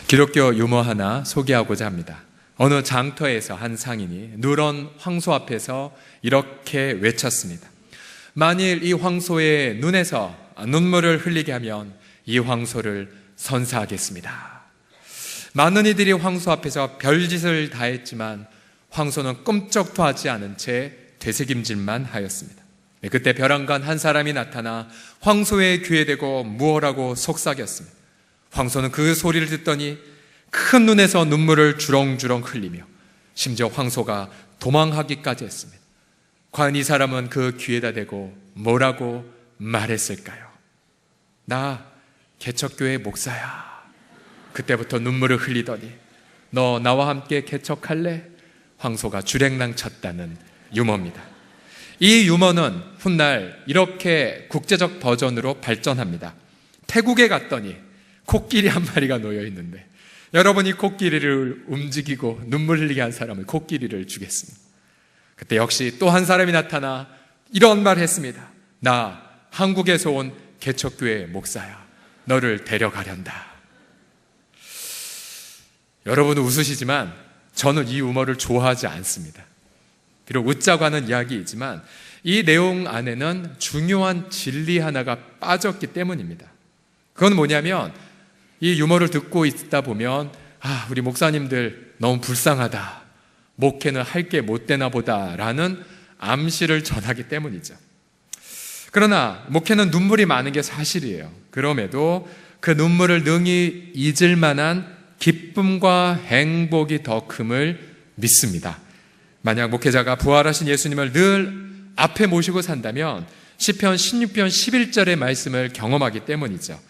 기독교 유머 하나 소개하고자 합니다. 어느 장터에서 한 상인이 누런 황소 앞에서 이렇게 외쳤습니다. 만일 이 황소의 눈에서 눈물을 흘리게 하면 이 황소를 선사하겠습니다. 많은 이들이 황소 앞에서 별짓을 다했지만 황소는 끔찍도 하지 않은 채 되새김질만 하였습니다. 그때 벼랑간 한 사람이 나타나 황소의 귀에 대고 무어라고 속삭였습니다. 황소는 그 소리를 듣더니 큰 눈에서 눈물을 주렁주렁 흘리며 심지어 황소가 도망하기까지 했습니다. 과연 이 사람은 그 귀에다 대고 뭐라고 말했을까요? 나 개척교회 목사야. 그때부터 눈물을 흘리더니 너 나와 함께 개척할래? 황소가 주랭랑 쳤다는 유머입니다. 이 유머는 훗날 이렇게 국제적 버전으로 발전합니다. 태국에 갔더니 코끼리 한 마리가 놓여 있는데 여러분이 코끼리를 움직이고 눈물 흘리게 한 사람을 코끼리를 주겠습니다. 그때 역시 또 한 사람이 나타나 이런 말을 했습니다. 나 한국에서 온 개척교회 목사야. 너를 데려가련다. 여러분은 웃으시지만 저는 이 유머를 좋아하지 않습니다. 비록 웃자고 하는 이야기이지만 이 내용 안에는 중요한 진리 하나가 빠졌기 때문입니다. 그건 뭐냐면 이 유머를 듣고 있다 보면 우리 목사님들 너무 불쌍하다. 목회는 할 게 못 되나 보다라는 암시를 전하기 때문이죠. 그러나 목회는 눈물이 많은 게 사실이에요. 그럼에도 그 눈물을 능히 잊을 만한 기쁨과 행복이 더 큼을 믿습니다. 만약 목회자가 부활하신 예수님을 늘 앞에 모시고 산다면 시편 16편 11절의 말씀을 경험하기 때문이죠.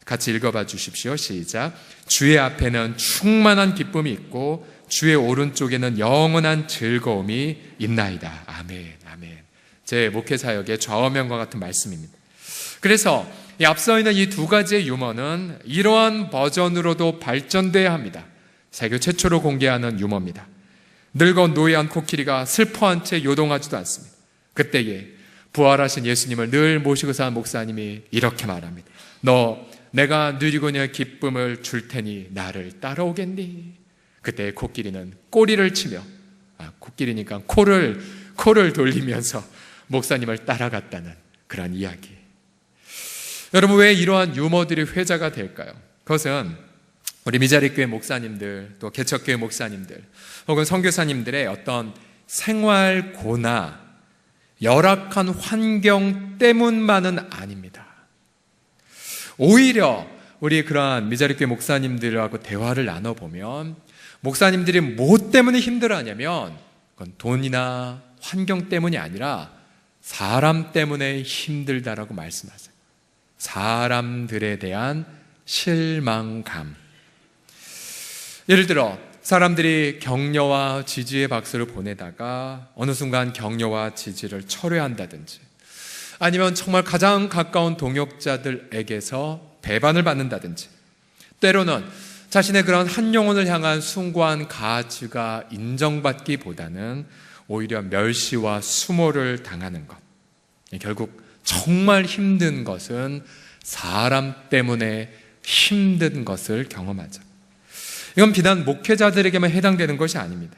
같이 읽어봐 주십시오. 시작. 주의 앞에는 충만한 기쁨이 있고 주의 오른쪽에는 영원한 즐거움이 있나이다. 아멘, 아멘. 제 목회 사역의 좌우명과 같은 말씀입니다. 그래서 앞서 있는 이 두 가지의 유머는 이러한 버전으로도 발전돼야 합니다. 세계 최초로 공개하는 유머입니다. 늙어 노예한 코끼리가 슬퍼한 채 요동하지도 않습니다. 그때에 부활하신 예수님을 늘 모시고 사는 목사님이 이렇게 말합니다. 너 내가 누리고자 기쁨을 줄 테니 나를 따라오겠니? 그때 코끼리는 꼬리를 치며 코끼리니까 코를 돌리면서 목사님을 따라갔다는 그런 이야기. 여러분, 왜 이러한 유머들이 회자가 될까요? 그것은 우리 미자리교회 목사님들, 또 개척교회 목사님들 혹은 선교사님들의 어떤 생활고나 열악한 환경 때문만은 아닙니다. 오히려 우리 그러한 미자리교회 목사님들하고 대화를 나눠보면 목사님들이 뭐 때문에 힘들어하냐면 그건 돈이나 환경 때문이 아니라 사람 때문에 힘들다라고 말씀하세요. 사람들에 대한 실망감. 예를 들어 사람들이 격려와 지지의 박수를 보내다가 어느 순간 격려와 지지를 철회한다든지, 아니면 정말 가장 가까운 동역자들에게서 배반을 받는다든지, 때로는 자신의 그런 한 영혼을 향한 숭고한 가치가 인정받기보다는 오히려 멸시와 수모를 당하는 것. 결국 정말 힘든 것은 사람 때문에 힘든 것을 경험하죠. 이건 비단 목회자들에게만 해당되는 것이 아닙니다.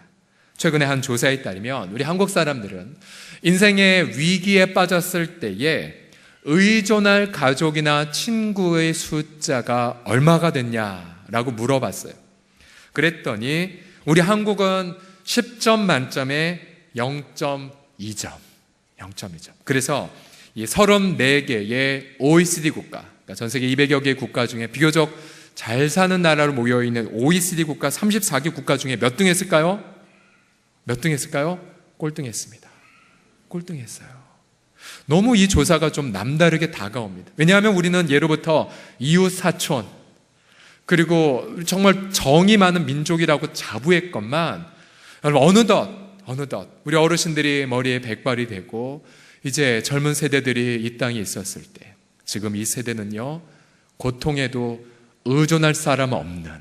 최근에 한 조사에 따르면 우리 한국 사람들은 인생의 위기에 빠졌을 때에 의존할 가족이나 친구의 숫자가 얼마가 됐냐라고 물어봤어요. 그랬더니 우리 한국은 10점 만점에 0.2점. 그래서 이 34개의 OECD 국가, 그러니까 전 세계 200여 개 국가 중에 비교적 잘 사는 나라로 모여있는 OECD 국가 34개 국가 중에 몇 등 했을까요? 꼴등했습니다. 꼴등했어요. 너무 이 조사가 좀 남다르게 다가옵니다. 왜냐하면 우리는 예로부터 이웃 사촌, 그리고 정말 정이 많은 민족이라고 자부했건만, 여러분 어느덧 우리 어르신들이 머리에 백발이 되고 이제 젊은 세대들이 이 땅에 있었을 때, 지금 이 세대는요 고통에도 의존할 사람 없는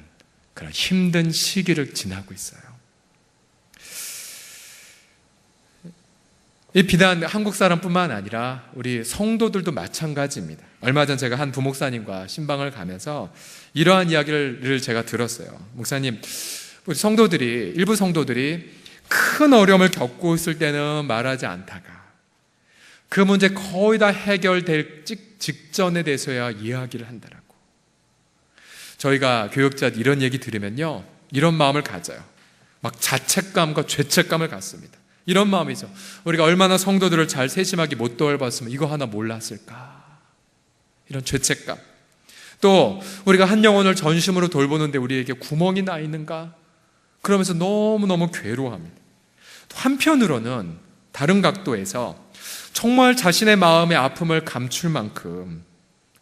그런 힘든 시기를 지나고 있어요. 이 비단 한국 사람뿐만 아니라 우리 성도들도 마찬가지입니다. 얼마 전 제가 한 부목사님과 신방을 가면서 이러한 이야기를 제가 들었어요. 목사님, 우리 성도들이, 일부 성도들이 큰 어려움을 겪고 있을 때는 말하지 않다가 그 문제 거의 다 해결될 직전에 대해서야 이야기를 한다라고. 저희가 교역자들 이런 얘기 들으면요, 이런 마음을 가져요. 막 자책감과 죄책감을 갖습니다. 이런 마음이죠. 우리가 얼마나 성도들을 잘 세심하게 못 돌봤으면 이거 하나 몰랐을까, 이런 죄책감. 또 우리가 한 영혼을 전심으로 돌보는데 우리에게 구멍이 나 있는가, 그러면서 너무너무 괴로워합니다. 또 한편으로는 다른 각도에서 정말 자신의 마음의 아픔을 감출 만큼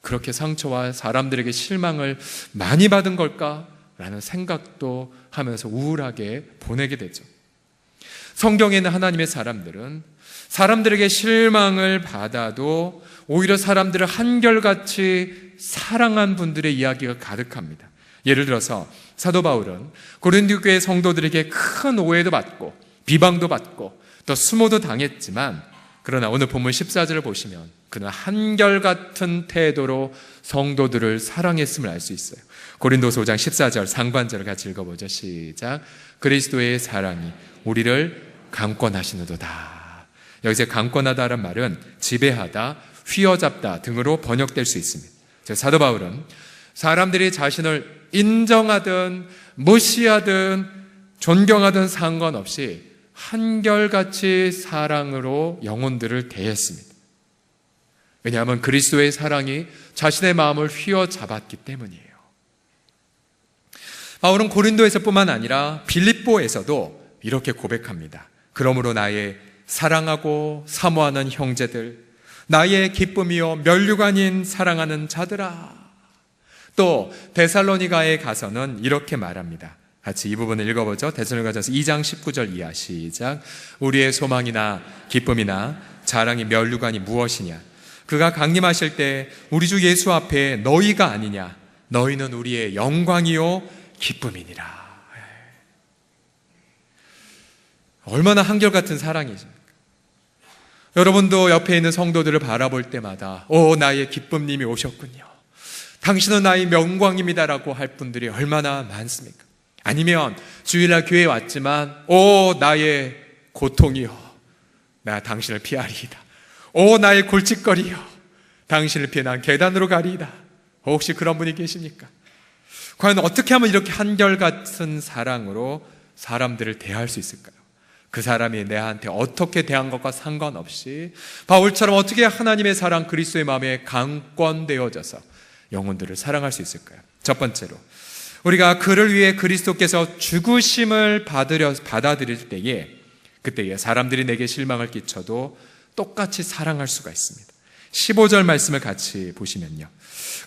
그렇게 상처와 사람들에게 실망을 많이 받은 걸까라는 생각도 하면서 우울하게 보내게 되죠. 성경에 있는 하나님의 사람들은 사람들에게 실망을 받아도 오히려 사람들을 한결같이 사랑한 분들의 이야기가 가득합니다. 예를 들어서 사도 바울은 고린도 교회 성도들에게 큰 오해도 받고 비방도 받고 또 수모도 당했지만, 그러나 오늘 본문 14절을 보시면 그는 한결같은 태도로 성도들을 사랑했음을 알 수 있어요. 고린도서 5장 14절 상반절을 같이 읽어보죠. 시작. 그리스도의 사랑이 우리를 강권하시는도다. 여기서 강권하다란 말은 지배하다, 휘어잡다 등으로 번역될 수 있습니다. 사도 바울은 사람들이 자신을 인정하든 무시하든 존경하든 상관없이 한결같이 사랑으로 영혼들을 대했습니다. 왜냐하면 그리스도의 사랑이 자신의 마음을 휘어잡았기 때문이에요. 바울은 고린도에서뿐만 아니라 빌립보에서도 이렇게 고백합니다. 그러므로 나의 사랑하고 사모하는 형제들, 나의 기쁨이요 면류관인 사랑하는 자들아. 또 데살로니가에 가서는 이렇게 말합니다. 같이 이 부분을 읽어보죠. 데살로니가전서 2장 19절 이하 시작. 우리의 소망이나 기쁨이나 자랑이 면류관이 무엇이냐? 그가 강림하실 때 우리 주 예수 앞에 너희가 아니냐? 너희는 우리의 영광이요 기쁨이니라. 얼마나 한결같은 사랑이십니까? 여러분도 옆에 있는 성도들을 바라볼 때마다 나의 기쁨님이 오셨군요, 당신은 나의 영광입니다라고 할 분들이 얼마나 많습니까? 아니면 주일날 교회에 왔지만 나의 고통이요, 나 당신을 피하리이다. 나의 골칫거리요, 당신을 피해 난 계단으로 가리이다. 혹시 그런 분이 계십니까? 과연 어떻게 하면 이렇게 한결같은 사랑으로 사람들을 대할 수 있을까요? 그 사람이 내한테 어떻게 대한 것과 상관없이 바울처럼 어떻게 하나님의 사랑, 그리스도의 마음에 강권되어져서 영혼들을 사랑할 수 있을까요? 첫 번째로, 우리가 그를 위해 그리스도께서 죽으심을 받아들일 때에, 그때에 사람들이 내게 실망을 끼쳐도 똑같이 사랑할 수가 있습니다. 15절 말씀을 같이 보시면요,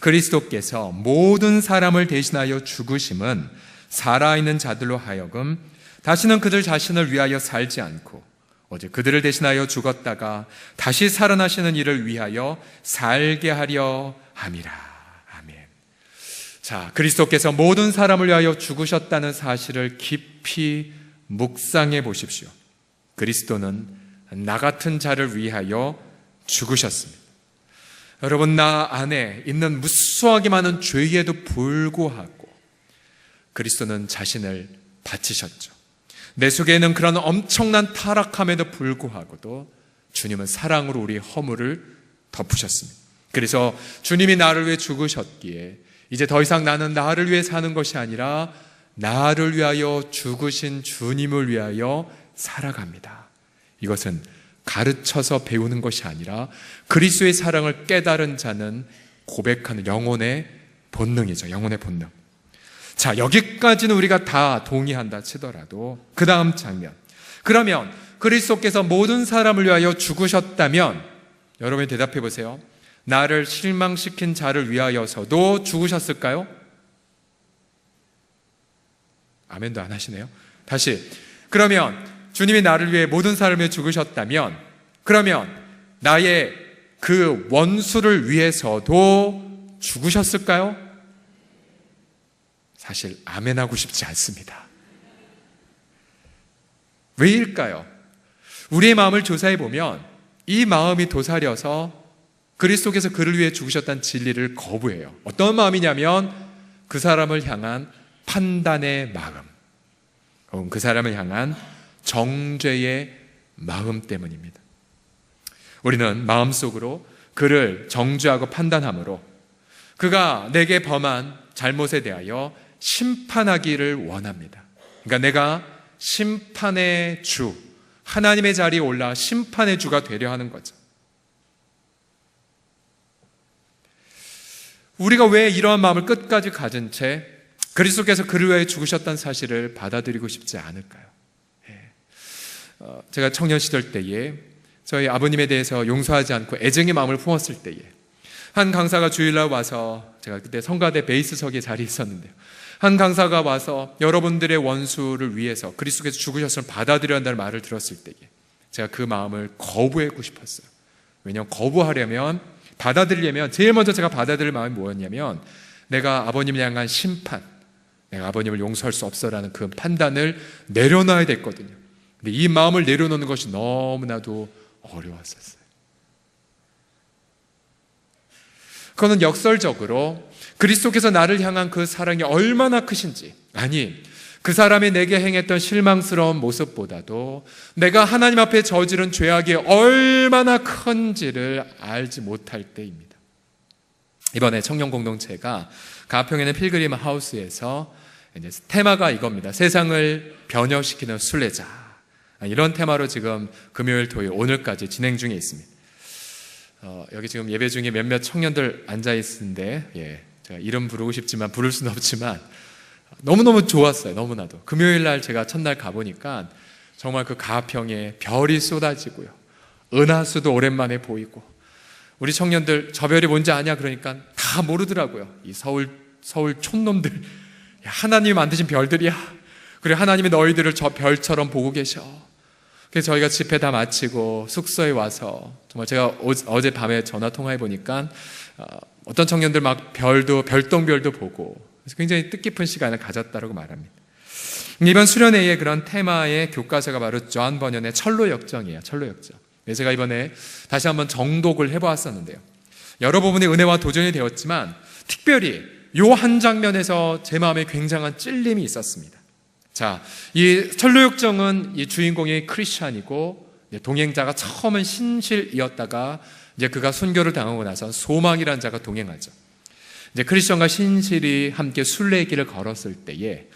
그리스도께서 모든 사람을 대신하여 죽으심은 살아있는 자들로 하여금 다시는 그들 자신을 위하여 살지 않고 오직 그들을 대신하여 죽었다가 다시 살아나시는 이를 위하여 살게 하려 함이라. 아멘. 자, 그리스도께서 모든 사람을 위하여 죽으셨다는 사실을 깊이 묵상해 보십시오. 그리스도는 나 같은 자를 위하여 죽으셨습니다. 여러분, 나 안에 있는 무수하게 많은 죄에도 불구하고 그리스도는 자신을 바치셨죠. 내 속에 있는 그런 엄청난 타락함에도 불구하고도 주님은 사랑으로 우리의 허물을 덮으셨습니다. 그래서 주님이 나를 위해 죽으셨기에 이제 더 이상 나는 나를 위해 사는 것이 아니라 나를 위하여 죽으신 주님을 위하여 살아갑니다. 이것은 가르쳐서 배우는 것이 아니라 그리스도의 사랑을 깨달은 자는 고백하는 영혼의 본능이죠. 영혼의 본능. 자, 여기까지는 우리가 다 동의한다 치더라도 그 다음 장면, 그러면 그리스도께서 모든 사람을 위하여 죽으셨다면 여러분이 대답해 보세요. 나를 실망시킨 자를 위하여서도 죽으셨을까요? 아멘도 안 하시네요. 다시, 그러면 주님이 나를 위해 모든 사람을 위해 죽으셨다면, 그러면 나의 그 원수를 위해서도 죽으셨을까요? 사실 아멘하고 싶지 않습니다. 왜일까요? 우리의 마음을 조사해 보면 이 마음이 도사려서 그리스도께서 그를 위해 죽으셨다는 진리를 거부해요. 어떤 마음이냐면 그 사람을 향한 판단의 마음, 혹은 그 사람을 향한 정죄의 마음 때문입니다. 우리는 마음속으로 그를 정죄하고 판단함으로 그가 내게 범한 잘못에 대하여 심판하기를 원합니다. 그러니까 내가 심판의 주, 하나님의 자리에 올라 심판의 주가 되려 하는 거죠. 우리가 왜 이러한 마음을 끝까지 가진 채 그리스도께서 그를 위해 죽으셨다는 사실을 받아들이고 싶지 않을까요? 제가 청년 시절 때에 저희 아버님에 대해서 용서하지 않고 애정의 마음을 품었을 때에 한 강사가 주일날 와서, 제가 그때 성가대 베이스석에 자리에 있었는데요, 한 강사가 와서 여러분들의 원수를 위해서 그리스도께서 죽으셨음을 받아들여야 한다는 말을 들었을 때에 제가 그 마음을 거부하고 싶었어요. 왜냐하면 거부하려면, 받아들이려면 제일 먼저 제가 받아들일 마음이 뭐였냐면 내가 아버님을 향한 심판, 내가 아버님을 용서할 수 없어라는 그 판단을 내려놔야 됐거든요. 근데 이 마음을 내려놓는 것이 너무나도 어려웠었어요. 그거는 역설적으로 그리스도께서 나를 향한 그 사랑이 얼마나 크신지, 아니 그 사람이 내게 행했던 실망스러운 모습보다도 내가 하나님 앞에 저지른 죄악이 얼마나 큰지를 알지 못할 때입니다. 이번에 청년 공동체가 가평에 있는 필그림 하우스에서 이제 테마가 이겁니다. 세상을 변혁시키는 순례자. 이런 테마로 지금 금요일, 토요일, 오늘까지 진행 중에 있습니다. 여기 지금 예배 중에 몇몇 청년들 앉아 있는데, 제가 이름 부르고 싶지만 부를 수는 없지만 너무너무 좋았어요. 너무나도. 금요일 날 제가 첫날 가보니까 정말 그 가평에 별이 쏟아지고요, 은하수도 오랜만에 보이고, 우리 청년들 저 별이 뭔지 아냐 그러니까 다 모르더라고요. 이 서울 촌놈들, 하나님이 만드신 별들이야. 그래, 하나님이 너희들을 저 별처럼 보고 계셔. 그래서 저희가 집회 다 마치고 숙소에 와서 정말 제가 어제 밤에 전화 통화해 보니까 어떤 청년들 막 별똥별도 보고, 그래서 굉장히 뜻깊은 시간을 가졌다고 말합니다. 이번 수련회의 그런 테마의 교과서가 바로 존 버년의 철로역정이에요. 철로역정. 그래서 제가 이번에 다시 한번 정독을 해보았었는데요, 여러 부분의 은혜와 도전이 되었지만 특별히 요 한 장면에서 제 마음에 굉장한 찔림이 있었습니다. 자, 이 철로역정은 이 주인공이 크리스찬이고 동행자가 처음은 신실이었다가 이제 그가 순교를 당하고 나서 소망이라는 자가 동행하죠. 이제 크리스천과 신실이 함께 순례의 길을 걸었을 때에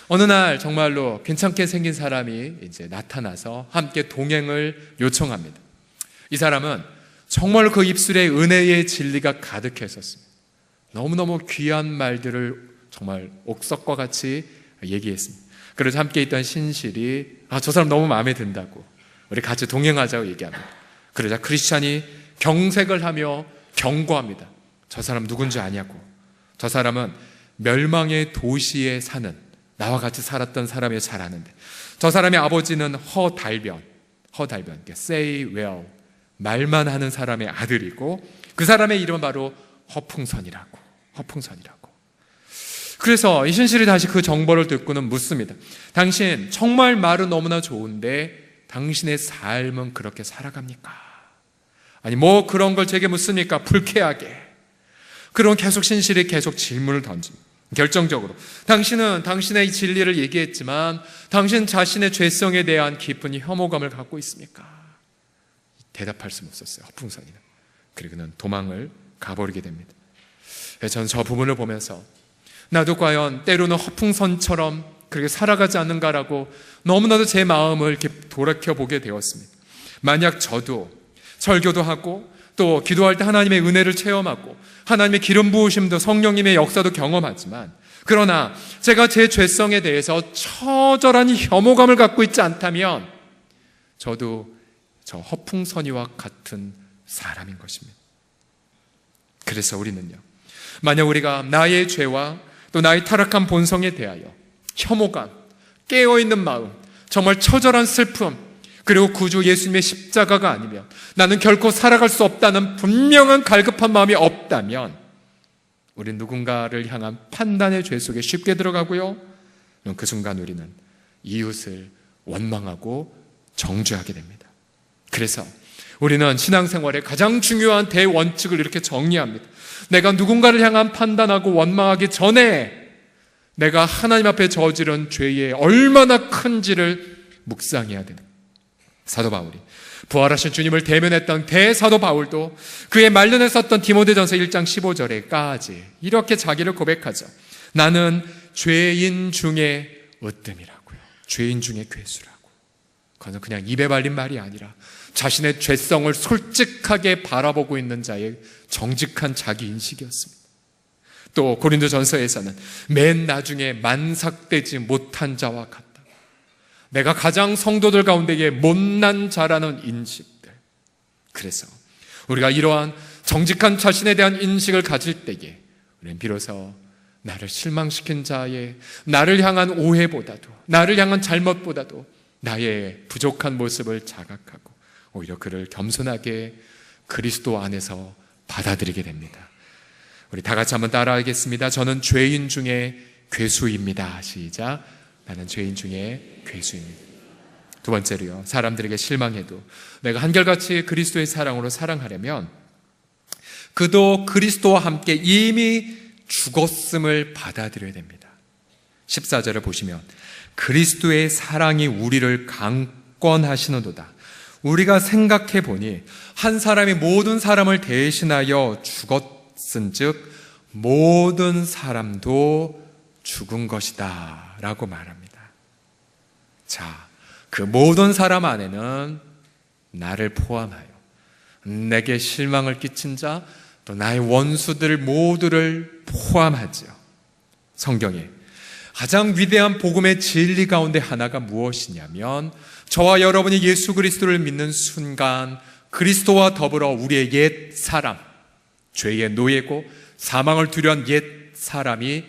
어느 날 정말로 괜찮게 생긴 사람이 이제 나타나서 함께 동행을 요청합니다. 이 사람은 정말 그 입술에 은혜의 진리가 가득했었습니다. 너무너무 귀한 말들을 정말 옥석과 같이 얘기했습니다. 그래서 함께 있던 신실이 저 사람 너무 마음에 든다고, 우리 같이 동행하자고 얘기합니다. 그러자 크리스찬이 경색을 하며 경고합니다. 저 사람 누군지 아냐고. 저 사람은 멸망의 도시에 사는, 나와 같이 살았던 사람이 잘 아는데, 저 사람의 아버지는 허달변, say well, 말만 하는 사람의 아들이고, 그 사람의 이름은 바로 허풍선이라고. 그래서 이 신실이 다시 그 정보를 듣고는 묻습니다. 당신 정말 말은 너무나 좋은데 당신의 삶은 그렇게 살아갑니까? 아니 뭐 그런 걸 제게 묻습니까? 불쾌하게. 그런 계속 신실이 계속 질문을 던집니다. 결정적으로 당신은 당신의 진리를 얘기했지만 당신 자신의 죄성에 대한 깊은 혐오감을 갖고 있습니까? 대답할 수는 없었어요. 허풍선이는. 그리고 그는 도망을 가버리게 됩니다. 저는 저 부분을 보면서 나도 과연 때로는 허풍선처럼 그렇게 살아가지 않는가라고 너무나도 제 마음을 이렇게 돌이켜보게 되었습니다. 만약 저도 설교도 하고 또 기도할 때 하나님의 은혜를 체험하고 하나님의 기름 부으심도 성령님의 역사도 경험하지만, 그러나 제가 제 죄성에 대해서 처절한 혐오감을 갖고 있지 않다면 저도 저 허풍선이와 같은 사람인 것입니다. 그래서 우리는요, 만약 우리가 나의 죄와 또 나의 타락한 본성에 대하여 혐오감, 깨어있는 마음, 정말 처절한 슬픔, 그리고 구주 예수님의 십자가가 아니면 나는 결코 살아갈 수 없다는 분명한 갈급한 마음이 없다면 우리는 누군가를 향한 판단의 죄 속에 쉽게 들어가고요, 그 순간 우리는 이웃을 원망하고 정죄하게 됩니다. 그래서 우리는 신앙생활의 가장 중요한 대원칙을 이렇게 정리합니다. 내가 누군가를 향한 판단하고 원망하기 전에 내가 하나님 앞에 저지른 죄의 얼마나 큰지를 묵상해야 되는 사도 바울이, 부활하신 주님을 대면했던 대사도 바울도 그의 말년에 썼던 디모데전서 1장 15절에까지 이렇게 자기를 고백하죠. 나는 죄인 중에 으뜸이라고요. 죄인 중에 괴수라고. 그건 그냥 입에 발린 말이 아니라 자신의 죄성을 솔직하게 바라보고 있는 자의 정직한 자기 인식이었습니다. 또 고린도전서에서는 맨 나중에 만삭되지 못한 자와 같다. 내가 가장 성도들 가운데에 못난 자라는 인식들. 그래서 우리가 이러한 정직한 자신에 대한 인식을 가질 때에 우리는 비로소 나를 실망시킨 자의 나를 향한 오해보다도, 나를 향한 잘못보다도 나의 부족한 모습을 자각하고 오히려 그를 겸손하게 그리스도 안에서 받아들이게 됩니다. 우리 다 같이 한번 따라하겠습니다. 저는 죄인 중에 괴수입니다. 시작. 나는 죄인 중에 괴수입니다. 두 번째로요, 사람들에게 실망해도 내가 한결같이 그리스도의 사랑으로 사랑하려면 그도 그리스도와 함께 이미 죽었음을 받아들여야 됩니다. 14절을 보시면 그리스도의 사랑이 우리를 강권하시는도다. 우리가 생각해 보니 한 사람이 모든 사람을 대신하여 죽었은즉 모든 사람도 죽은 것이다 라고 말합니다. 자, 그 모든 사람 안에는 나를 포함하여 내게 실망을 끼친 자, 또 나의 원수들 모두를 포함하죠. 성경에 가장 위대한 복음의 진리 가운데 하나가 무엇이냐면 저와 여러분이 예수 그리스도를 믿는 순간 그리스도와 더불어 우리의 옛 사람, 죄의 노예고 사망을 두려운 옛 사람이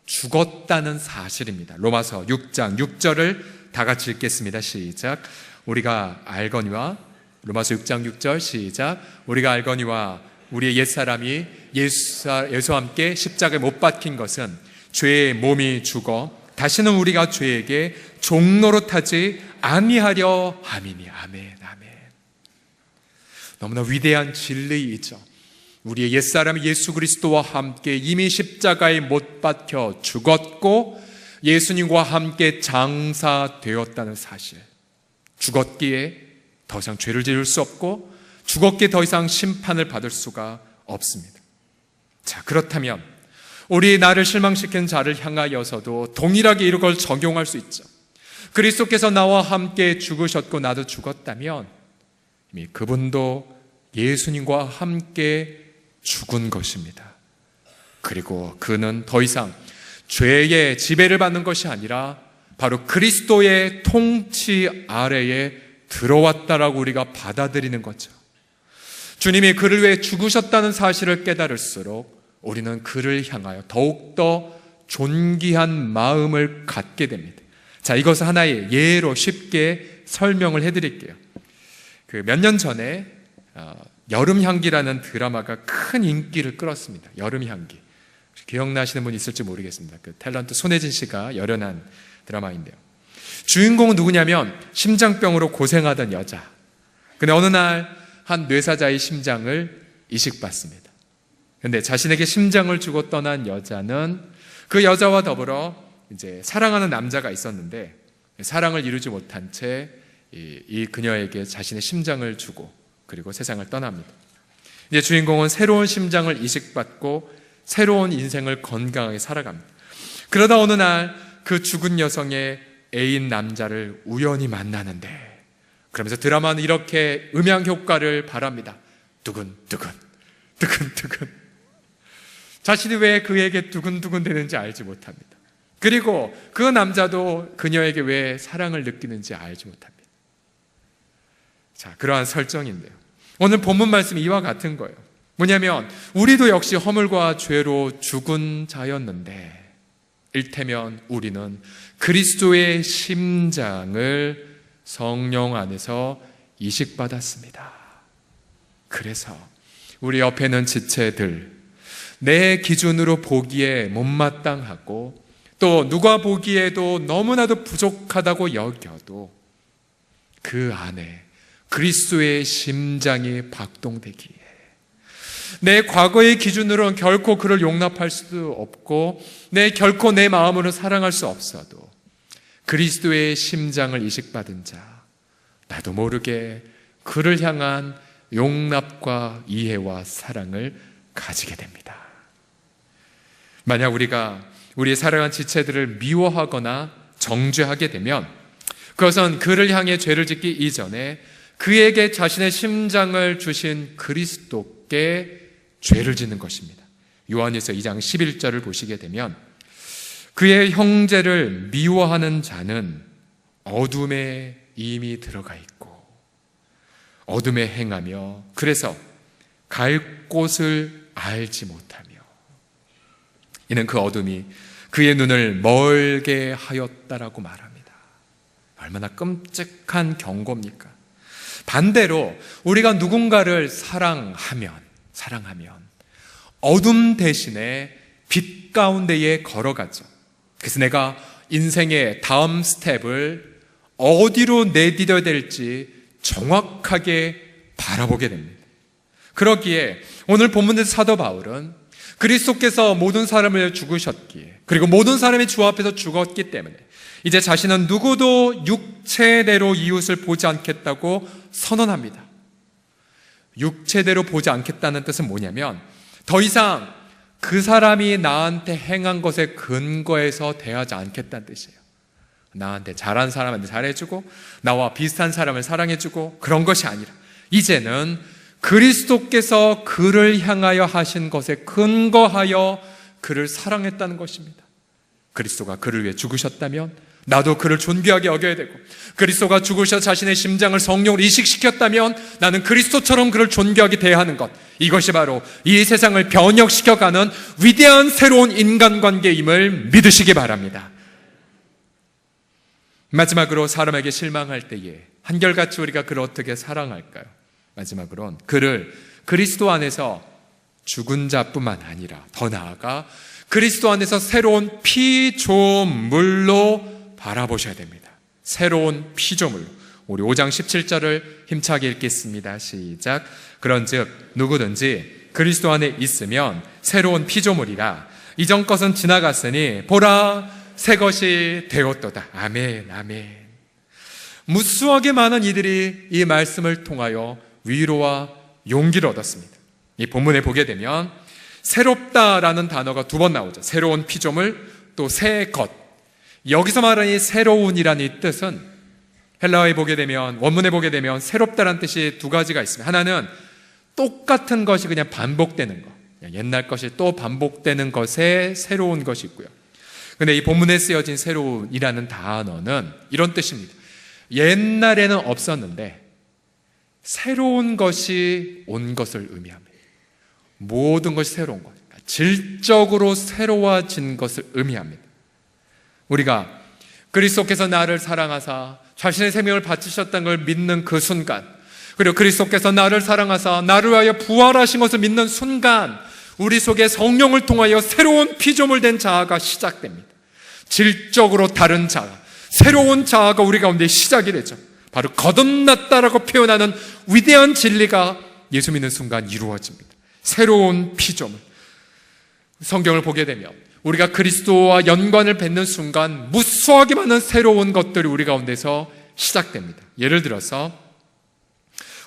죽었다는 사실입니다. 로마서 6장 6절을 다 같이 읽겠습니다. 시작. 우리가 알거니와, 로마서 6장 6절 시작. 우리가 알거니와 우리의 옛사람이 예수와 함께 십자가에 못 박힌 것은 죄의 몸이 죽어 다시는 우리가 죄에게 종노릇하지 아니하려 함이니. 아멘, 아멘. 너무나 위대한 진리이죠. 우리의 옛사람이 예수 그리스도와 함께 이미 십자가에 못 박혀 죽었고 예수님과 함께 장사되었다는 사실. 죽었기에 더 이상 죄를 지을 수 없고 죽었기에 더 이상 심판을 받을 수가 없습니다. 자, 그렇다면 우리 나를 실망시킨 자를 향하여서도 동일하게 이걸 적용할 수 있죠. 그리스도께서 나와 함께 죽으셨고 나도 죽었다면 이미 그분도 예수님과 함께 죽은 것입니다. 그리고 그는 더 이상 죄의 지배를 받는 것이 아니라 바로 그리스도의 통치 아래에 들어왔다라고 우리가 받아들이는 거죠. 주님이 그를 위해 죽으셨다는 사실을 깨달을수록 우리는 그를 향하여 더욱더 존귀한 마음을 갖게 됩니다. 자, 이것을 하나의 예로 쉽게 설명을 해드릴게요. 몇 년 전에 여름향기라는 드라마가 큰 인기를 끌었습니다. 여름향기. 기억나시는 분 있을지 모르겠습니다. 그 탤런트 손혜진 씨가 열연한 드라마인데요. 주인공은 누구냐면 심장병으로 고생하던 여자. 근데 어느 날 한 뇌사자의 심장을 이식받습니다. 근데 자신에게 심장을 주고 떠난 여자는 그 여자와 더불어 이제 사랑하는 남자가 있었는데 사랑을 이루지 못한 채 이 그녀에게 자신의 심장을 주고 그리고 세상을 떠납니다. 이제 주인공은 새로운 심장을 이식받고 새로운 인생을 건강하게 살아갑니다. 그러다 어느 날 그 죽은 여성의 애인 남자를 우연히 만나는데, 그러면서 드라마는 이렇게 음향 효과를 바랍니다. 두근두근 두근두근. 자신이 왜 그에게 두근두근 되는지 알지 못합니다. 그리고 그 남자도 그녀에게 왜 사랑을 느끼는지 알지 못합니다. 자, 그러한 설정인데요. 오늘 본문 말씀이 이와 같은 거예요. 뭐냐면 우리도 역시 허물과 죄로 죽은 자였는데 일테면 우리는 그리스도의 심장을 성령 안에서 이식받았습니다. 그래서 우리 옆에는 지체들, 내 기준으로 보기에 못마땅하고 또 누가 보기에도 너무나도 부족하다고 여겨도 그 안에 그리스도의 심장이 박동되기에 내 과거의 기준으로는 결코 그를 용납할 수도 없고 결코 내 마음으로 사랑할 수 없어도 그리스도의 심장을 이식받은 자, 나도 모르게 그를 향한 용납과 이해와 사랑을 가지게 됩니다. 만약 우리가 우리의 사랑한 지체들을 미워하거나 정죄하게 되면 그것은 그를 향해 죄를 짓기 이전에 그에게 자신의 심장을 주신 그리스도께 죄를 짓는 것입니다. 요한일서 2장 11절을 보시게 되면 그의 형제를 미워하는 자는 어둠에 이미 들어가 있고 어둠에 행하며 그래서 갈 곳을 알지 못하며 이는 그 어둠이 그의 눈을 멀게 하였다라고 말합니다. 얼마나 끔찍한 경고입니까? 반대로 우리가 누군가를 사랑하면 어둠 대신에 빛 가운데에 걸어가죠. 그래서 내가 인생의 다음 스텝을 어디로 내디뎌야 될지 정확하게 바라보게 됩니다. 그러기에 오늘 본문에서 사도 바울은 그리스도께서 모든 사람을 죽으셨기에 그리고 모든 사람이 주 앞에서 죽었기 때문에 이제 자신은 누구도 육체대로 이웃을 보지 않겠다고 선언합니다. 육체대로 보지 않겠다는 뜻은 뭐냐면 더 이상 그 사람이 나한테 행한 것에 근거해서 대하지 않겠다는 뜻이에요. 나한테 잘한 사람한테 잘해주고 나와 비슷한 사람을 사랑해주고 그런 것이 아니라 이제는 그리스도께서 그를 향하여 하신 것에 근거하여 그를 사랑했다는 것입니다. 그리스도가 그를 위해 죽으셨다면 나도 그를 존귀하게 여겨야 되고 그리스도가 죽으셔 자신의 심장을 성령으로 이식시켰다면 나는 그리스도처럼 그를 존귀하게 대하는 것, 이것이 바로 이 세상을 변혁시켜가는 위대한 새로운 인간관계임을 믿으시기 바랍니다. 마지막으로 사람에게 실망할 때에 한결같이 우리가 그를 어떻게 사랑할까요? 마지막으로는 그를 그리스도 안에서 죽은 자뿐만 아니라 더 나아가 그리스도 안에서 새로운 피조물로 바라보셔야 됩니다. 새로운 피조물로. 우리 5장 17절을 힘차게 읽겠습니다. 시작. 그런즉 누구든지 그리스도 안에 있으면 새로운 피조물이라 이전 것은 지나갔으니 보라 새 것이 되었도다. 아멘, 아멘. 무수하게 많은 이들이 이 말씀을 통하여 위로와 용기를 얻었습니다. 이 본문에 보게 되면 새롭다라는 단어가 2번 나오죠. 새로운 피조물, 또 새 것. 여기서 말하는 이 새로운이라는 이 뜻은 헬라어에 보게 되면, 원문에 보게 되면 새롭다라는 뜻이 2가지가 있습니다. 하나는 똑같은 것이 그냥 반복되는 것, 옛날 것이 또 반복되는 것에 새로운 것이 있고요. 근데 이 본문에 쓰여진 새로운이라는 단어는 이런 뜻입니다. 옛날에는 없었는데 새로운 것이 온 것을 의미합니다. 모든 것이 새로운 것, 질적으로 새로워진 것을 의미합니다. 우리가 그리스도께서 나를 사랑하사 자신의 생명을 바치셨다는 걸 믿는 그 순간, 그리고 그리스도께서 나를 사랑하사 나를 위하여 부활하신 것을 믿는 순간 우리 속에 성령을 통하여 새로운 피조물 된 자아가 시작됩니다. 질적으로 다른 자아, 새로운 자아가 우리 가운데 시작이 되죠. 바로 거듭났다라고 표현하는 위대한 진리가 예수 믿는 순간 이루어집니다. 새로운 피조물. 성경을 보게 되면 우리가 그리스도와 연관을 맺는 순간 무수하게 많은 새로운 것들이 우리 가운데서 시작됩니다. 예를 들어서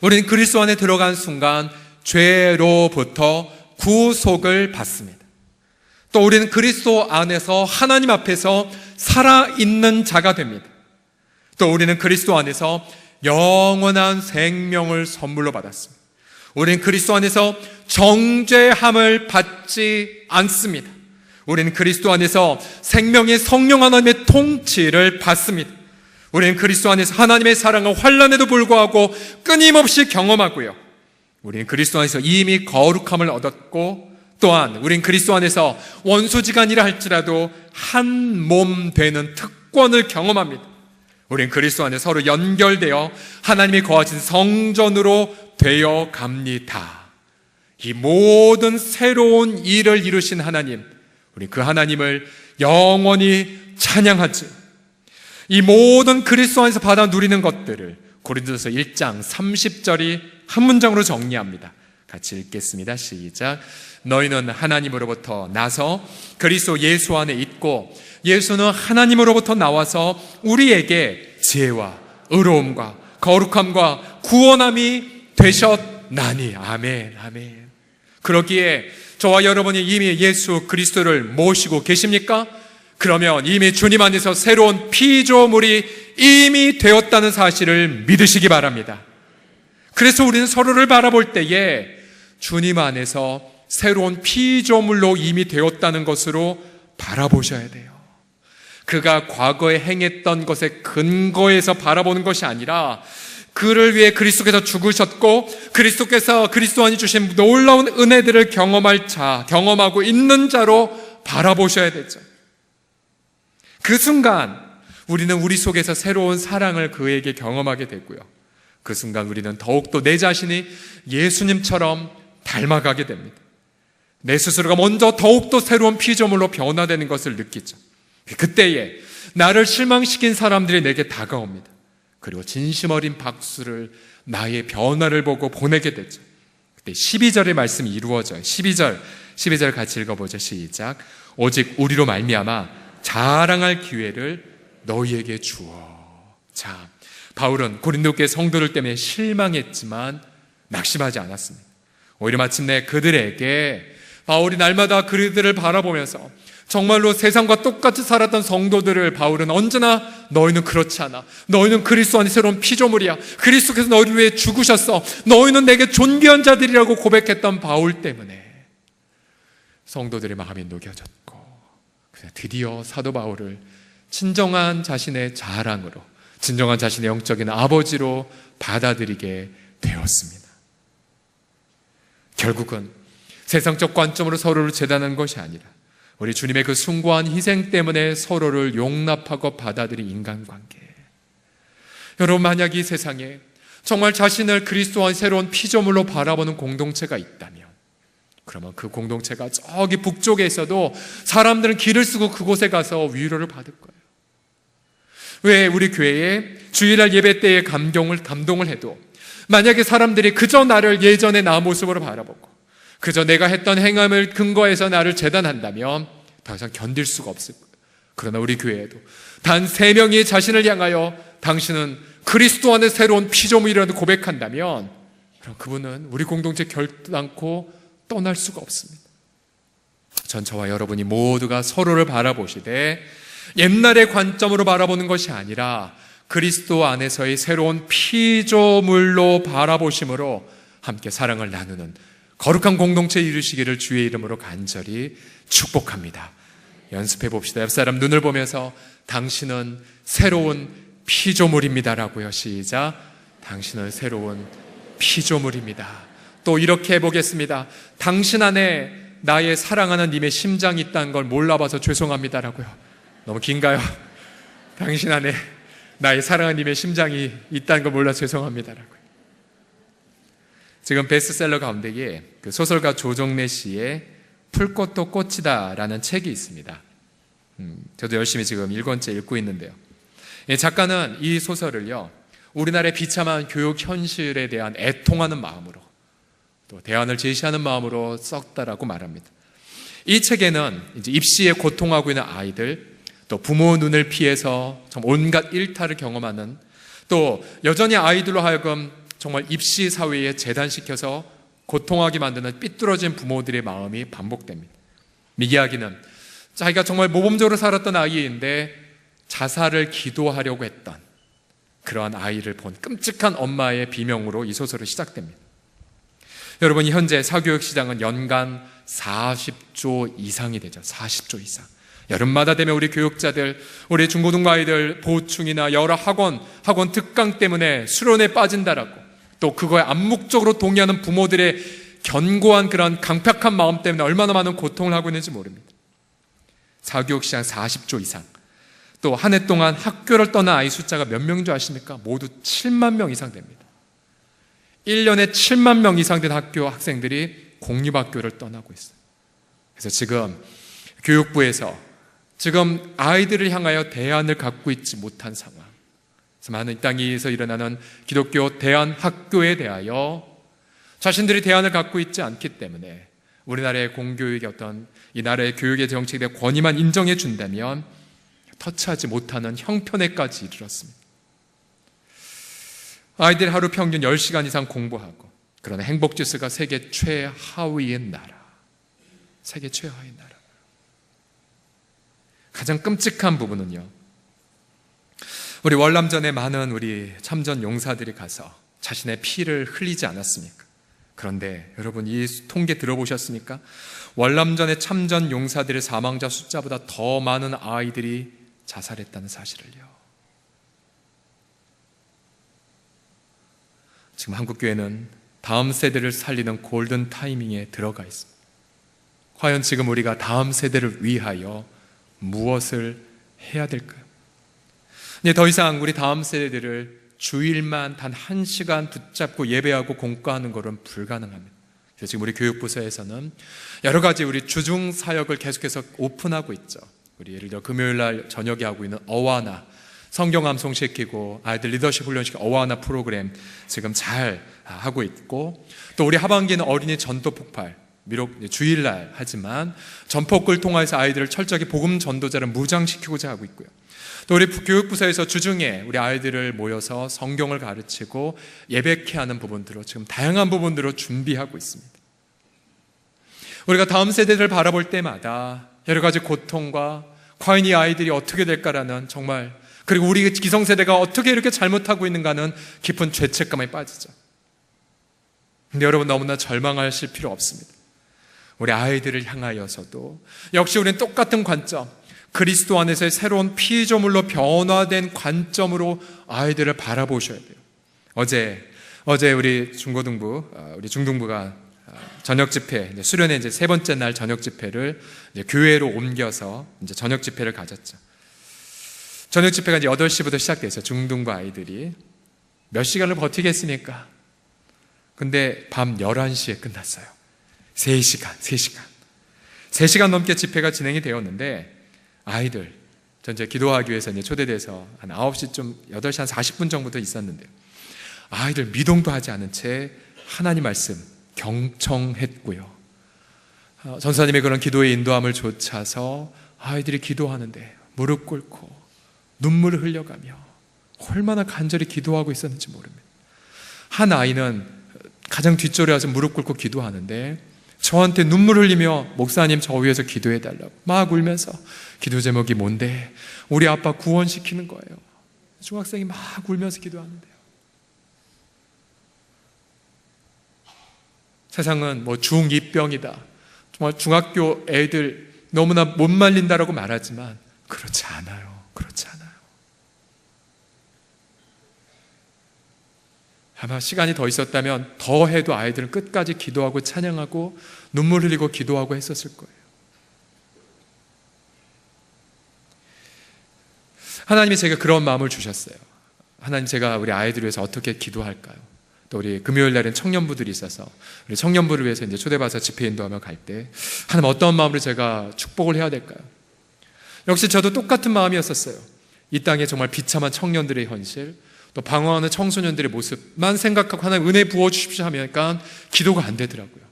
우리는 그리스도 안에 들어간 순간 죄로부터 구속을 받습니다. 또 우리는 그리스도 안에서 하나님 앞에서 살아있는 자가 됩니다. 또 우리는 그리스도 안에서 영원한 생명을 선물로 받았습니다. 우리는 그리스도 안에서 정죄함을 받지 않습니다. 우리는 그리스도 안에서 생명의 성령 하나님의 통치를 받습니다. 우리는 그리스도 안에서 하나님의 사랑을 환난에도 불구하고 끊임없이 경험하고요. 우리는 그리스도 안에서 이미 거룩함을 얻었고, 또한 우리는 그리스도 안에서 원수지간이라 할지라도 한 몸 되는 특권을 경험합니다. 우리는 그리스도 안에 서로 연결되어 하나님이 거하신 성전으로 되어 갑니다. 이 모든 새로운 일을 이루신 하나님, 우리 그 하나님을 영원히 찬양하지. 이 모든 그리스도 안에서 받아 누리는 것들을 고린도서 1장 30절이 한 문장으로 정리합니다. 같이 읽겠습니다. 시작. 너희는 하나님으로부터 나서 그리스도 예수 안에 있고 예수는 하나님으로부터 나와서 우리에게 지혜와 의로움과 거룩함과 구원함이 되셨나니. 아멘, 아멘. 그러기에 저와 여러분이 이미 예수 그리스도를 모시고 계십니까? 그러면 이미 주님 안에서 새로운 피조물이 이미 되었다는 사실을 믿으시기 바랍니다. 그래서 우리는 서로를 바라볼 때에 주님 안에서 새로운 피조물로 이미 되었다는 것으로 바라보셔야 돼요. 그가 과거에 행했던 것에 근거해서 바라보는 것이 아니라 그를 위해 그리스도께서 죽으셨고 그리스도께서 그리스도 안에 주신 놀라운 은혜들을 경험할 자, 경험하고 있는 자로 바라보셔야 되죠. 그 순간 우리는 우리 속에서 새로운 사랑을 그에게 경험하게 되고요. 그 순간 우리는 더욱더 내 자신이 예수님처럼 닮아가게 됩니다. 내 스스로가 먼저 더욱더 새로운 피조물로 변화되는 것을 느끼죠. 그때에 나를 실망시킨 사람들이 내게 다가옵니다. 그리고 진심 어린 박수를 나의 변화를 보고 보내게 되죠. 그때 12절의 말씀이 이루어져요. 12절 같이 읽어보죠. 시작. 오직 우리로 말미암아 자랑할 기회를 너희에게 주어. 자, 바울은 고린도 교회 성도들 때문에 실망했지만 낙심하지 않았습니다. 오히려 마침내 그들에게 바울이 날마다 그들을 바라보면서 정말로 세상과 똑같이 살았던 성도들을 바울은 언제나 너희는 그렇지 않아. 너희는 그리스도 안에 새로운 피조물이야. 그리스도께서 너희를 위해 죽으셨어. 너희는 내게 존귀한 자들이라고 고백했던 바울 때문에 성도들의 마음이 녹여졌고 드디어 사도 바울을 진정한 자신의 자랑으로, 진정한 자신의 영적인 아버지로 받아들이게 되었습니다. 결국은 세상적 관점으로 서로를 재단한 것이 아니라 우리 주님의 그 숭고한 희생 때문에 서로를 용납하고 받아들인 인간관계. 여러분, 만약 이 세상에 정말 자신을 그리스도와 새로운 피조물로 바라보는 공동체가 있다면 그러면 그 공동체가 저기 북쪽에 있어도 사람들은 길을 쓰고 그곳에 가서 위로를 받을 거예요. 왜 우리 교회에 주일날 예배 때에 감동을 해도 만약에 사람들이 그저 나를 예전의 나 모습으로 바라보고 그저 내가 했던 행함을 근거해서 나를 재단한다면 더 이상 견딜 수가 없을 거예요. 그러나 우리 교회에도 단 3명이 자신을 향하여 당신은 그리스도 안에 새로운 피조물이라도 고백한다면 그럼 그분은 우리 공동체 결단코 떠날 수가 없습니다. 전 저와 여러분이 모두가 서로를 바라보시되 옛날의 관점으로 바라보는 것이 아니라 그리스도 안에서의 새로운 피조물로 바라보심으로 함께 사랑을 나누는 거룩한 공동체 이루시기를 주의 이름으로 간절히 축복합니다. 연습해 봅시다. 옆 사람 눈을 보면서 당신은 새로운 피조물입니다라고요. 시작. 당신은 새로운 피조물입니다. 또 이렇게 해보겠습니다. 당신 안에 나의 사랑하는 님의 심장이 있다는 걸 몰라봐서 죄송합니다라고요. 너무 긴가요? 당신 안에 나의 사랑하는 님의 심장이 있다는 걸 몰라서 죄송합니다라고요. 지금 베스트셀러 가운데에 그 소설가 조정래 씨의 풀꽃도 꽃이다라는 책이 있습니다. 저도 열심히 지금 1권째 읽고 있는데요. 작가는 이 소설을요, 우리나라의 비참한 교육 현실에 대한 애통하는 마음으로 또 대안을 제시하는 마음으로 썼다라고 말합니다. 이 책에는 이제 입시에 고통하고 있는 아이들, 또 부모 눈을 피해서 참 온갖 일탈을 경험하는, 또 여전히 아이들로 하여금 정말 입시 사회에 재단시켜서 고통하게 만드는 삐뚤어진 부모들의 마음이 반복됩니다. 이 이야기는 자기가 정말 모범적으로 살았던 아이인데 자살을 기도하려고 했던 그러한 아이를 본 끔찍한 엄마의 비명으로 이 소설은 시작됩니다. 여러분, 현재 사교육 시장은 연간 40조 이상이 되죠. 40조 이상. 여름마다 되면 우리 교육자들, 우리 중고등부 아이들 보충이나 여러 학원 특강 때문에 수련에 빠진다라고, 또 그거에 암묵적으로 동의하는 부모들의 견고한 그런 강팍한 마음 때문에 얼마나 많은 고통을 하고 있는지 모릅니다. 사교육 시장 40조 이상. 또 한 해 동안 학교를 떠난 아이 숫자가 몇 명인 줄 아십니까? 모두 7만 명 이상 됩니다. 1년에 7만 명 이상 된 학교 학생들이 공립학교를 떠나고 있어요. 그래서 지금 교육부에서 지금 아이들을 향하여 대안을 갖고 있지 못한 상황. 그래서 많은 이 땅에서 일어나는 기독교 대안학교에 대하여 자신들이 대안을 갖고 있지 않기 때문에 우리나라의 공교육의 어떤 이 나라의 교육의 정책에 대한 권위만 인정해 준다면 터치하지 못하는 형편에까지 이르렀습니다. 아이들이 하루 평균 10시간 이상 공부하고, 그러나 행복지수가 세계 최하위의 나라. 세계 최하위의 나라. 가장 끔찍한 부분은요, 우리 월남전에 많은 우리 참전 용사들이 가서 자신의 피를 흘리지 않았습니까? 그런데 여러분, 이 통계 들어보셨습니까? 월남전의 참전 용사들의 사망자 숫자보다 더 많은 아이들이 자살했다는 사실을요. 지금 한국교회는 다음 세대를 살리는 골든 타이밍에 들어가 있습니다. 과연 지금 우리가 다음 세대를 위하여 무엇을 해야 될까요? 이제 더 이상 우리 다음 세대들을 주일만 단 1시간 붙잡고 예배하고 공과하는 것은 불가능합니다. 그래서 지금 우리 교육부서에서는 여러 가지 우리 주중 사역을 계속해서 오픈하고 있죠. 우리 예를 들어 금요일 날 저녁에 하고 있는 어와나, 성경 암송시키고 아이들 리더십 훈련시키고 어와나 프로그램 지금 잘 하고 있고, 또 우리 하반기에는 어린이 전도 폭발, 비록 주일날 하지만 전폭을 통해서 아이들을 철저하게 복음 전도자를 무장시키고자 하고 있고요. 또 우리 교육부서에서 주중에 우리 아이들을 모여서 성경을 가르치고 예배케 하는 부분들로 지금 다양한 부분들로 준비하고 있습니다. 우리가 다음 세대를 바라볼 때마다 여러 가지 고통과 과연 이 아이들이 어떻게 될까라는, 정말, 그리고 우리 기성세대가 어떻게 이렇게 잘못하고 있는가는 깊은 죄책감에 빠지죠. 근데 여러분, 너무나 절망하실 필요 없습니다. 우리 아이들을 향하여서도 역시 우리는 똑같은 관점, 그리스도 안에서의 새로운 피조물로 변화된 관점으로 아이들을 바라보셔야 돼요. 어제 우리 중등부가 저녁 집회, 수련회 이제 3번째 날 저녁 집회를 이제 교회로 옮겨서 이제 저녁 집회를 가졌죠. 저녁 집회가 이제 8시부터 시작돼서 중등부 아이들이 몇 시간을 버티겠습니까? 근데 밤 11시에 끝났어요. 3시간 넘게 집회가 진행이 되었는데, 아이들, 전 이제 기도하기 위해서 이제 초대돼서 한 9시쯤, 8시 한 40분 정도 있었는데요. 아이들 미동도 하지 않은 채 하나님 말씀 경청했고요. 전사님의 그런 기도의 인도함을 좇아서 아이들이 기도하는데 무릎 꿇고 눈물을 흘려가며 얼마나 간절히 기도하고 있었는지 모릅니다. 한 아이는 가장 뒷줄에 와서 무릎 꿇고 기도하는데 저한테 눈물 흘리며 목사님 저 위해서 기도해달라고 막 울면서, 기도 제목이 뭔데? 우리 아빠 구원시키는 거예요. 중학생이 막 울면서 기도하는데요. 세상은 뭐 중2병이다, 정말 중학교 애들 너무나 못 말린다라고 말하지만 그렇지 않아요. 그렇지 않아요. 아마 시간이 더 있었다면 더 해도 아이들은 끝까지 기도하고 찬양하고 눈물 흘리고 기도하고 했었을 거예요. 하나님이 제가 그런 마음을 주셨어요. 하나님, 제가 우리 아이들 위해서 어떻게 기도할까요? 또 우리 금요일 날엔 청년부들이 있어서 우리 청년부를 위해서 이제 초대받아서 집회 인도하며 갈 때 하나님 어떤 마음으로 제가 축복을 해야 될까요? 역시 저도 똑같은 마음이었었어요. 이 땅에 정말 비참한 청년들의 현실, 또 방황하는 청소년들의 모습만 생각하고 하나님 은혜 부어주십시오 하니까 기도가 안 되더라고요.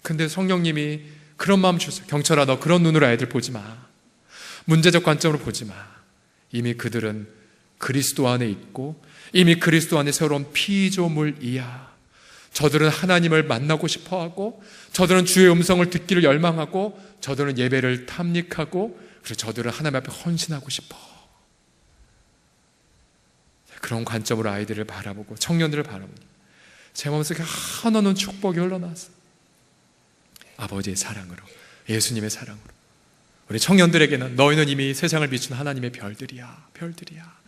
근데 성령님이 그런 마음 주셨어요. 경철아, 너 그런 눈으로 아이들 보지 마. 문제적 관점으로 보지 마. 이미 그들은 그리스도 안에 있고 이미 그리스도 안에 새로운 피조물이야. 저들은 하나님을 만나고 싶어하고, 저들은 주의 음성을 듣기를 열망하고, 저들은 예배를 탐닉하고, 그래서 저들은 하나님 앞에 헌신하고 싶어. 그런 관점으로 아이들을 바라보고 청년들을 바라보고 제 마음속에 한없는 축복이 흘러나왔어. 아버지의 사랑으로, 예수님의 사랑으로 우리 청년들에게는 너희는 이미 세상을 비춘 하나님의 별들이야. 별들이야.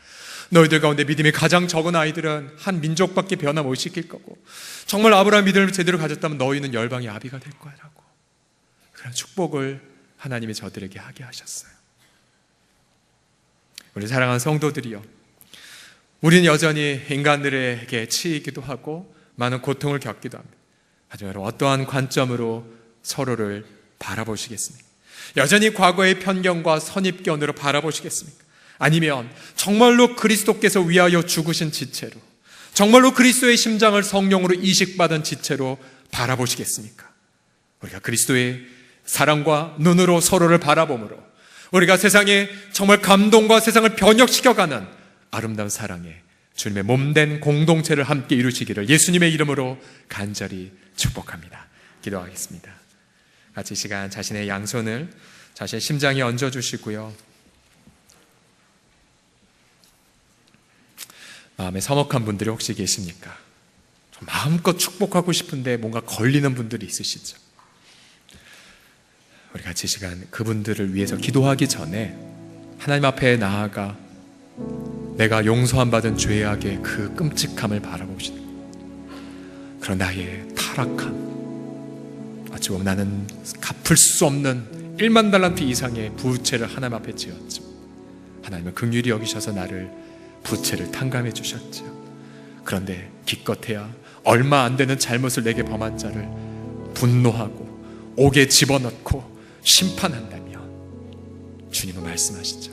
너희들 가운데 믿음이 가장 적은 아이들은 한 민족밖에 변화 못 시킬 거고, 정말 아브라함 믿음을 제대로 가졌다면 너희는 열방의 아비가 될 거야 라고, 그런 축복을 하나님이 저들에게 하게 하셨어요. 우리 사랑하는 성도들이요, 우리는 여전히 인간들에게 치이기도 하고 많은 고통을 겪기도 합니다. 하지만 여러분, 어떠한 관점으로 서로를 바라보시겠습니까? 여전히 과거의 편견과 선입견으로 바라보시겠습니까? 아니면 정말로 그리스도께서 위하여 죽으신 지체로, 정말로 그리스도의 심장을 성령으로 이식받은 지체로 바라보시겠습니까? 우리가 그리스도의 사랑과 눈으로 서로를 바라봄으로 우리가 세상에 정말 감동과 세상을 변혁시켜가는 아름다운 사랑에 주님의 몸된 공동체를 함께 이루시기를 예수님의 이름으로 간절히 축복합니다. 기도하겠습니다. 같이 이 시간 자신의 양손을 자신의 심장에 얹어주시고요. 마음에 서먹한 분들이 혹시 계십니까? 마음껏 축복하고 싶은데 뭔가 걸리는 분들이 있으시죠? 우리 같이 이 시간 그분들을 위해서 기도하기 전에 하나님 앞에 나아가 내가 용서함 받은 죄악의 그 끔찍함을 바라봅시다. 그런 나의 타락함, 어찌 보면 나는 갚을 수 없는 1만 달란트 이상의 부채를 하나님 앞에 지었죠. 하나님은 긍휼히 여기셔서 나를 부채를 탕감해 주셨죠. 그런데 기껏해야 얼마 안 되는 잘못을 내게 범한 자를 분노하고 옥에 집어넣고 심판한다면 주님은 말씀하시죠.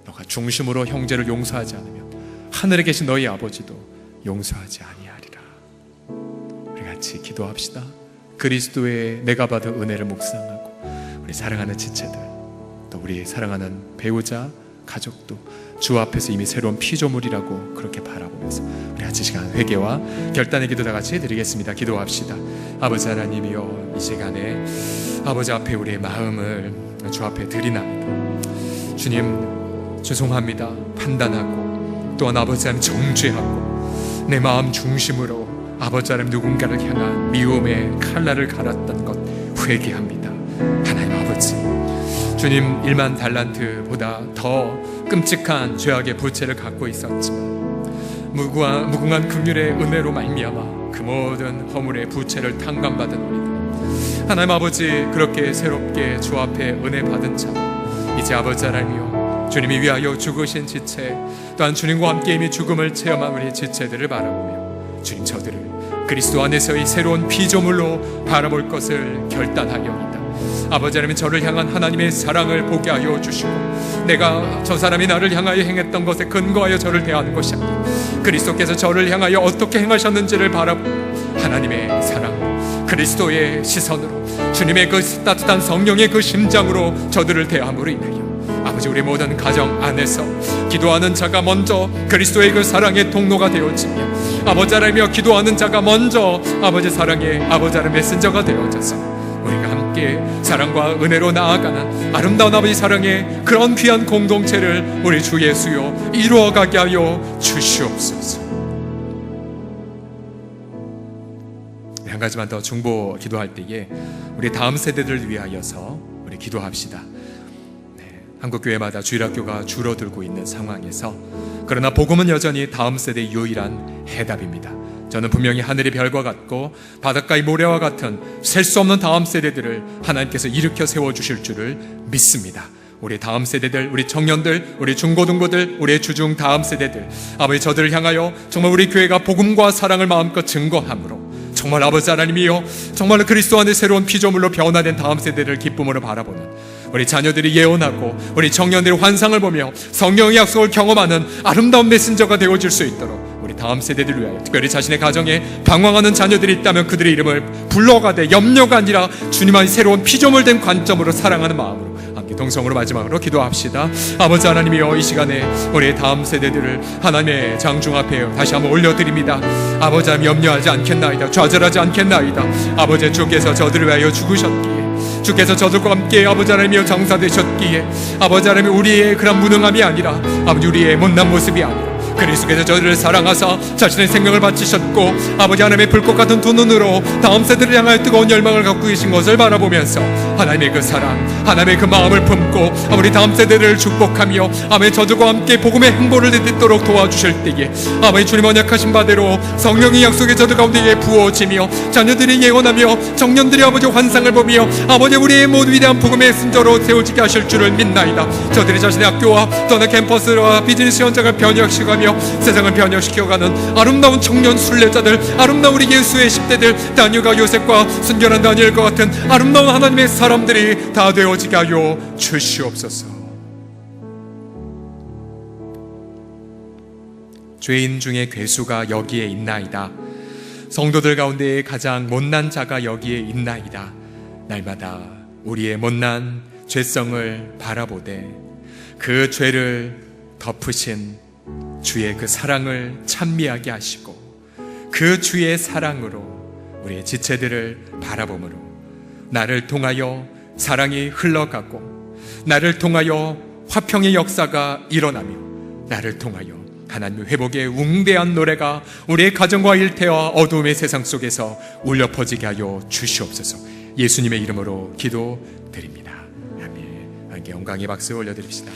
너가 중심으로 형제를 용서하지 않으면 하늘에 계신 너희 아버지도 용서하지 아니하리라. 우리 같이 기도합시다. 그리스도의 내가 받은 은혜를 묵상하고 우리 사랑하는 지체들, 또 우리 사랑하는 배우자, 가족도 주 앞에서 이미 새로운 피조물이라고 그렇게 바라보면서 우리 같이 시간 회개와 결단의 기도 다 같이 드리겠습니다. 기도합시다. 아버지 하나님이여, 이 시간에 아버지 앞에 우리의 마음을 주 앞에 드리나이다. 주님, 죄송합니다. 판단하고 또한 아버지 하나님 정죄하고 내 마음 중심으로 아버지 하나님 누군가를 향한 미움의 칼날을 갈았던 것 회개합니다. 하나님 아버지, 주님 1만 달란트보다 더 끔찍한 죄악의 부채를 갖고 있었지만 무궁한 긍휼의 은혜로 말미암아 그 모든 허물의 부채를 탕감받은 우리들, 하나님 아버지, 그렇게 새롭게 주 앞에 은혜 받은 자, 이제 아버지 하나님이여, 주님이 위하여 죽으신 지체, 또한 주님과 함께 이미 죽음을 체험한 우리 지체들을 바라보며 주님, 저들을 그리스도 안에서의 새로운 피조물로 바라볼 것을 결단하여이다. 아버지 하나님, 저를 향한 하나님의 사랑을 보게 하여 주시고 내가 저 사람이 나를 향하여 행했던 것에 근거하여 저를 대하는 것이 아니라 그리스도께서 저를 향하여 어떻게 행하셨는지를 바라보고 하나님의 사랑, 그리스도의 시선으로, 주님의 그 따뜻한 성령의 그 심장으로 저들을 대함으로 인하여 아버지, 우리 모든 가정 안에서 기도하는 자가 먼저 그리스도의 그 사랑의 통로가 되어지며 아버지 하나님이여, 기도하는 자가 먼저 아버지 사랑의 아버지 하나님의 메신저가 되어져서 우리가 함께 사랑과 은혜로 나아가는 아름다운 아버지 사랑의 그런 귀한 공동체를 우리 주 예수여 이루어가게 하여 주시옵소서. 한 가지만 더 중보 기도할 때에 우리 다음 세대들을 위하여서 우리 기도합시다. 한국교회마다 주일학교가 줄어들고 있는 상황에서 그러나 복음은 여전히 다음 세대의 유일한 해답입니다. 저는 분명히 하늘의 별과 같고 바닷가의 모래와 같은 셀 수 없는 다음 세대들을 하나님께서 일으켜 세워주실 줄을 믿습니다. 우리 다음 세대들, 우리 청년들, 우리 중고등부들, 우리의 주중 다음 세대들, 아버지, 저들을 향하여 정말 우리 교회가 복음과 사랑을 마음껏 증거함으로 정말 아버지 하나님이여, 정말 그리스도 안에 새로운 피조물로 변화된 다음 세대를 기쁨으로 바라보는 우리 자녀들이 예언하고 우리 청년들이 환상을 보며 성령의 약속을 경험하는 아름다운 메신저가 되어질 수 있도록 우리 다음 세대들을 위하여, 특별히 자신의 가정에 방황하는 자녀들이 있다면 그들의 이름을 불러가되 염려가 아니라 주님의 새로운 피조물된 관점으로 사랑하는 마음으로 함께 동성으로 마지막으로 기도합시다. 아버지 하나님이여, 이 시간에 우리의 다음 세대들을 하나님의 장중 앞에 다시 한번 올려드립니다. 아버지 하나님, 염려하지 않겠나이다. 좌절하지 않겠나이다. 아버지, 주께서 저들을 위하여 죽으셨기에, 주께서 저들과 함께 아버지 하나님이여 장사되셨기에, 아버지 하나님, 우리의 그런 무능함이 아니라 아버지 우리의 못난 모습이 아니라 그리스도께서 저들을 사랑하사 자신의 생명을 바치셨고 아버지 하나님의 불꽃 같은 두 눈으로 다음 세대를 향하여 뜨거운 열망을 갖고 계신 것을 바라보면서 하나님의 그 사랑, 하나님의 그 마음을 품고 우리 다음 세대를 축복하며 아버지, 저들과 함께 복음의 행보를 내딛도록 도와주실 때에 아버지, 주님 언약하신 바대로 성령의 약속의 저들 가운데 부어지며 자녀들이 예언하며 청년들이 아버지 환상을 보며 아버지, 우리의 모두 위대한 복음의 순저로 세워지게 하실 줄을 믿나이다. 저들이 자신의 학교와 또는 캠퍼스와 비즈니스 현장을 변혁시키며 세상을 변혁시켜가는 아름다운 청년 순례자들, 아름다운 우리 예수의 10대들, 다니엘과 요셉과 순결한 다니엘과 같은 아름다운 하나님의 사람들이 다 되어지게 하여 주시옵소서. 죄인 중에 괴수가 여기에 있나이다. 성도들 가운데 가장 못난 자가 여기에 있나이다. 날마다 우리의 못난 죄성을 바라보되 그 죄를 덮으신 주의 그 사랑을 찬미하게 하시고 그 주의 사랑으로 우리의 지체들을 바라보므로 나를 통하여 사랑이 흘러가고 나를 통하여 화평의 역사가 일어나며 나를 통하여 하나님의 회복의 웅대한 노래가 우리의 가정과 일터와 어두움의 세상 속에서 울려 퍼지게 하여 주시옵소서. 예수님의 이름으로 기도드립니다. 아멘. 함께 영광의 박수 올려드립시다.